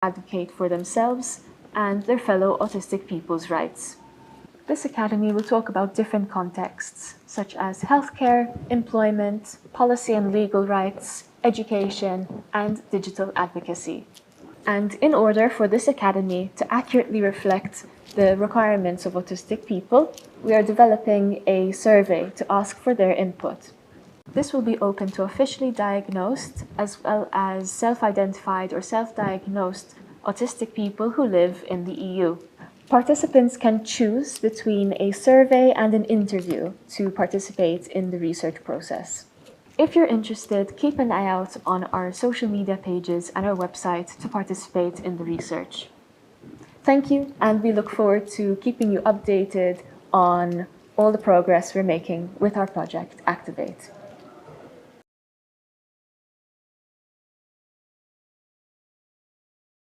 advocate for themselves and their fellow autistic people's rights. This academy will talk about different contexts, such as healthcare, employment, policy and legal rights, education, and digital advocacy. And in order for this academy to accurately reflect the requirements of autistic people, we are developing a survey to ask for their input. This will be open to officially diagnosed as well as self-identified or self-diagnosed autistic people who live in the EU. Participants can choose between a survey and an interview to participate in the research process. If you're interested, keep an eye out on our social media pages and our website to participate in the research. Thank you, and we look forward to keeping you updated on all the progress we're making with our project, Activate.